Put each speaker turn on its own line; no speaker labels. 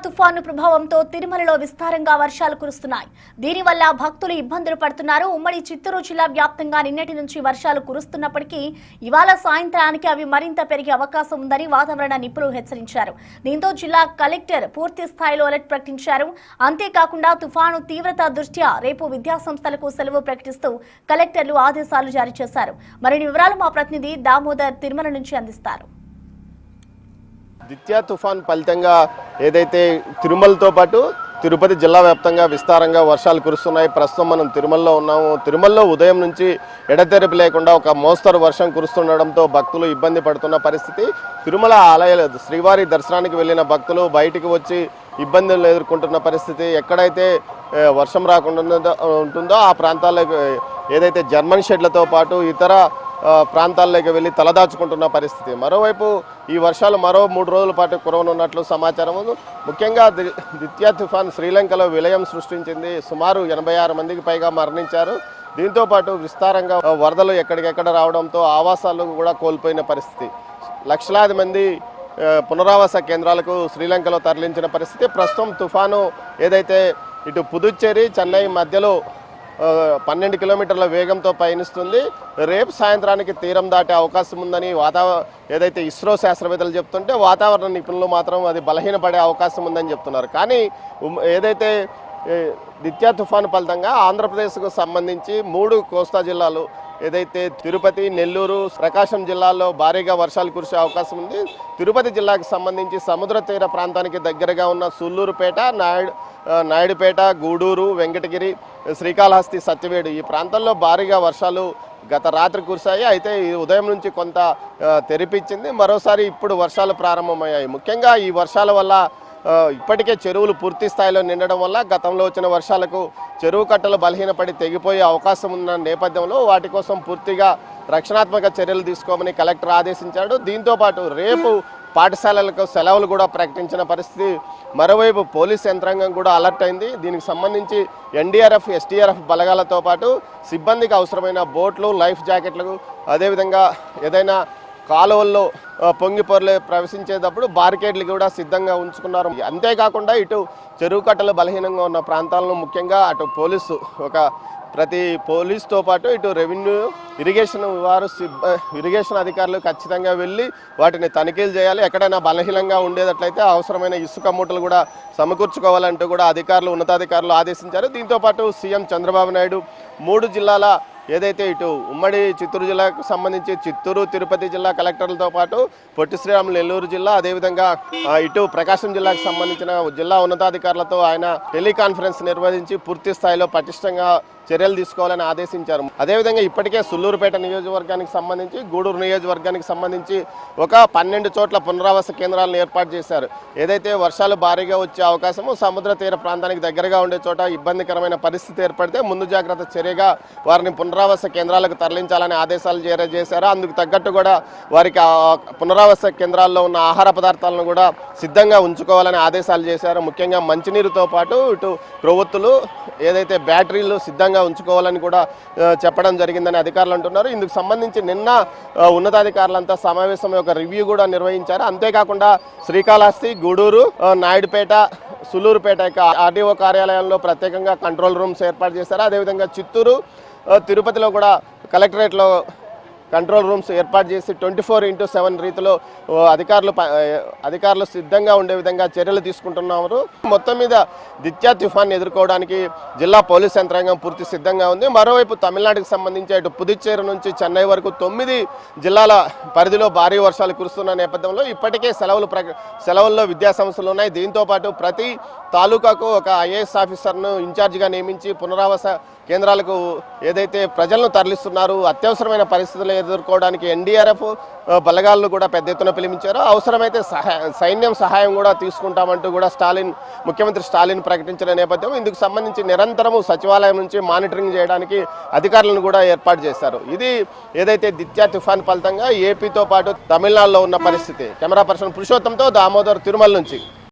తుఫాను ప్రభావంతో తిరుమలలో విస్తారంగా వర్షాలు కురుస్తున్నాయి. దీనివల్ల భక్తులు ఇబ్బందులు పడుతున్నారు. ఉమ్మడి చిత్తూరు జిల్లా వ్యాప్తంగా నిన్నటి నుంచి వర్షాలు కురుస్తున్నప్పటికీ ఇవాళ సాయంత్రానికి అవి మరింత పెరిగే అవకాశం ఉందని వాతావరణ నిపుణులు హెచ్చరించారు. దీంతో జిల్లా కలెక్టర్ పూర్తి స్థాయిలో అలర్ట్ ప్రకటించారు. అంతేకాకుండా తుఫాను తీవ్రత దృష్ట్యా రేపు విద్యాసంస్థలకు సెలవు ప్రకటిస్తూ కలెక్టర్లు ఆదేశాలు జారీ చేశారు. మరిన్ని వివరాలు మా ప్రతినిధి దామోదర్ తిరుమల నుంచి అందిస్తారు.
దిత్యా తుఫాన్ ఫలితంగా ఏదైతే తిరుమలతో పాటు తిరుపతి జిల్లా వ్యాప్తంగా విస్తారంగా వర్షాలు కురుస్తున్నాయి. ప్రస్తుతం మనం తిరుమలలో ఉన్నాము. తిరుమలలో ఉదయం నుంచి ఎడతెరిపి లేకుండా ఒక మోస్తరు వర్షం కురుస్తుండడంతో భక్తులు ఇబ్బంది పడుతున్న పరిస్థితి. తిరుమల ఆలయ శ్రీవారి దర్శనానికి వెళ్ళిన భక్తులు బయటికి వచ్చి ఇబ్బందులు ఎదుర్కొంటున్న పరిస్థితి. ఎక్కడైతే వర్షం రాకుండా ఉంటుందో ఆ ప్రాంతాలకు ఏదైతే జర్మన్ షెడ్లతో పాటు ఇతర ప్రాంతాల్లోకి వెళ్ళి తలదాచుకుంటున్న పరిస్థితి. మరోవైపు ఈ వర్షాలు మరో 3 రోజుల పాటు కురవనున్నట్లు సమాచారం. ముఖ్యంగా దిత్యా తుఫాన్ శ్రీలంకలో విలయం సృష్టించింది. సుమారు 86 మందికి పైగా మరణించారు. దీంతో పాటు విస్తారంగా వరదలు ఎక్కడికెక్కడ రావడంతో ఆవాసాలు కూడా కోల్పోయిన పరిస్థితి. లక్షలాది మంది పునరావాస కేంద్రాలకు శ్రీలంకలో తరలించిన పరిస్థితి. ప్రస్తుతం తుఫాను ఏదైతే ఇటు పుదుచ్చేరి చెన్నై మధ్యలో 12 కిలోమీటర్ల వేగంతో పయనిస్తుంది. రేపు సాయంత్రానికి తీరం దాటే అవకాశం ఉందని ఏదైతే ఇస్రో శాస్త్రవేత్తలు చెప్తుంటే వాతావరణ నిపుణులు మాత్రం అది బలహీనపడే అవకాశం ఉందని చెప్తున్నారు. కానీ ఏదైతే దిత్యా తుఫాను ఫలితంగా ఆంధ్రప్రదేశ్కు సంబంధించి 3 కోస్తా జిల్లాలు ఏదైతే తిరుపతి, నెల్లూరు, ప్రకాశం జిల్లాల్లో భారీగా వర్షాలు కురిసే అవకాశం ఉంది. తిరుపతి జిల్లాకు సంబంధించి సముద్ర తీర ప్రాంతానికి దగ్గరగా ఉన్న సుల్లూరుపేట, నాయుడుపేట, గూడూరు, వెంకటగిరి, శ్రీకాళహస్తి, సత్యవేడు ఈ ప్రాంతాల్లో భారీగా వర్షాలు గత రాత్రి కురిశాయి. అయితే ఈ ఉదయం నుంచి కొంత తెరిపించింది. మరోసారి ఇప్పుడు వర్షాలు ప్రారంభమయ్యాయి. ముఖ్యంగా ఈ వర్షాల వల్ల ఇప్పటికే చెరువులు పూర్తి స్థాయిలో నిండడం వల్ల గతంలో వచ్చిన వర్షాలకు చెరువు కట్టలు బలహీనపడి తెగిపోయే అవకాశం ఉన్న నేపథ్యంలో వాటి కోసం పూర్తిగా రక్షణాత్మక చర్యలు తీసుకోమని కలెక్టర్ ఆదేశించాడు. దీంతోపాటు రేపు పాఠశాలలకు సెలవులు కూడా ప్రకటించిన పరిస్థితి. మరోవైపు పోలీస్ యంత్రాంగం కూడా అలర్ట్ అయింది. దీనికి సంబంధించి ఎన్డీఆర్ఎఫ్, ఎస్టీఆర్ఎఫ్ బలగాలతో పాటు సిబ్బందికి అవసరమైన బోట్లు, లైఫ్ జాకెట్లకు, అదేవిధంగా ఏదైనా కాలువల్లో పొంగి పొరలే ప్రవేశించేటప్పుడు బారికేడ్లు కూడా సిద్ధంగా ఉంచుకున్నారు. అంతేకాకుండా ఇటు చెరువు కట్టలు బలహీనంగా ఉన్న ప్రాంతాలను ముఖ్యంగా అటు పోలీసు ప్రతి పోలీసుతో పాటు ఇటు రెవెన్యూ, ఇరిగేషన్ అధికారులు ఖచ్చితంగా వెళ్ళి వాటిని తనిఖీలు చేయాలి. ఎక్కడైనా బలహీనంగా ఉండేటట్లయితే అవసరమైన ఇసుక మూటలు కూడా సమకూర్చుకోవాలంటూ కూడా అధికారులు, ఉన్నతాధికారులు ఆదేశించారు. దీంతోపాటు సీఎం చంద్రబాబు నాయుడు 3 జిల్లాల ఏదైతే ఇటు ఉమ్మడి చిత్తూరు జిల్లాకు సంబంధించి చిత్తూరు, తిరుపతి జిల్లా కలెక్టర్లతో పాటు పొట్టి శ్రీరాములు నెల్లూరు జిల్లా, అదేవిధంగా ఇటు ప్రకాశం జిల్లాకు సంబంధించిన జిల్లా ఉన్నతాధికారులతో ఆయన టెలికాన్ఫరెన్స్ నిర్వహించి పూర్తి స్థాయిలో పటిష్టంగా చర్యలు తీసుకోవాలని ఆదేశించారు. అదేవిధంగా ఇప్పటికే సుల్లూరుపేట నియోజకవర్గానికి సంబంధించి, గూడూరు నియోజకవర్గానికి సంబంధించి ఒక 12 చోట్ల పునరావాస కేంద్రాలను ఏర్పాటు చేశారు. ఏదైతే వర్షాలు భారీగా వచ్చే అవకాశము, సముద్ర తీర ప్రాంతానికి దగ్గరగా ఉండే చోట ఇబ్బందికరమైన పరిస్థితి ఏర్పడితే ముందు జాగ్రత్త చర్యగా వారిని పునరావాస కేంద్రాలకు తరలించాలని ఆదేశాలు జారీ చేశారు. అందుకు తగ్గట్టు కూడా వారికి పునరావాస కేంద్రాల్లో ఉన్న ఆహార పదార్థాలను కూడా సిద్ధంగా ఉంచుకోవాలని ఆదేశాలు చేశారు. ముఖ్యంగా మంచినీరుతో పాటు ఇటు ప్రొవత్తులు, ఏదైతే బ్యాటరీలు సిద్ధంగా ఉంచుకోవాలని కూడా చెప్పడం జరిగిందని అధికారులు అంటున్నారు. ఇందుకు సంబంధించి నిన్న ఉన్నతాధికారులంతా సమావేశం ఒక రివ్యూ కూడా నిర్వహించారు. అంతేకాకుండా శ్రీకాళహస్తి, గూడూరు, నాయుడుపేట, సుల్లూరుపేట ఆర్డీఓ కార్యాలయంలో ప్రత్యేకంగా కంట్రోల్ రూమ్స్ ఏర్పాటు చేశారు. అదేవిధంగా చిత్తూరు, తిరుపతిలో కూడా కలెక్టరేట్లో కంట్రోల్ రూమ్స్ ఏర్పాటు చేసి 24/7 రీతిలో అధికారులు సిద్ధంగా ఉండే విధంగా చర్యలు తీసుకుంటున్నారు. మొత్తం మీద దిత్యా తుఫాన్ ఎదుర్కోవడానికి జిల్లా పోలీస్ యంత్రాంగం పూర్తి సిద్ధంగా ఉంది. మరోవైపు తమిళనాడుకు సంబంధించి అటు పుదుచ్చేరి నుంచి చెన్నై వరకు 9 జిల్లాల పరిధిలో భారీ వర్షాలు కురుస్తున్న నేపథ్యంలో ఇప్పటికే సెలవుల్లో విద్యాసంస్థలు ఉన్నాయి. దీంతోపాటు ప్రతి తాలూకాకు ఒక ఐఏఎస్ ఆఫీసర్ను ఇన్ఛార్జిగా నియమించి పునరావాస కేంద్రాలకు ఏదైతే ప్రజలను తరలిస్తున్నారు, అత్యవసరమైన పరిస్థితులు ఎదుర్కోవడానికి ఎన్డీఆర్ఎఫ్ బలగాలను కూడా పెద్ద ఎత్తున పిలిపించారు. అవసరమైతే సైన్యం సహాయం కూడా తీసుకుంటామంటూ కూడా ముఖ్యమంత్రి స్టాలిన్ ప్రకటించిన నేపథ్యం. ఇందుకు సంబంధించి నిరంతరము సచివాలయం నుంచి మానిటరింగ్ చేయడానికి అధికారులను కూడా ఏర్పాటు చేశారు. ఇది ఏదైతే దిత్యా తుఫాన్ ఫలితంగా ఏపీతో పాటు తమిళనాడులో ఉన్న పరిస్థితి. కెమెరా పర్సన్ పురుషోత్తంతో దామోదర్, తిరుమల నుంచి.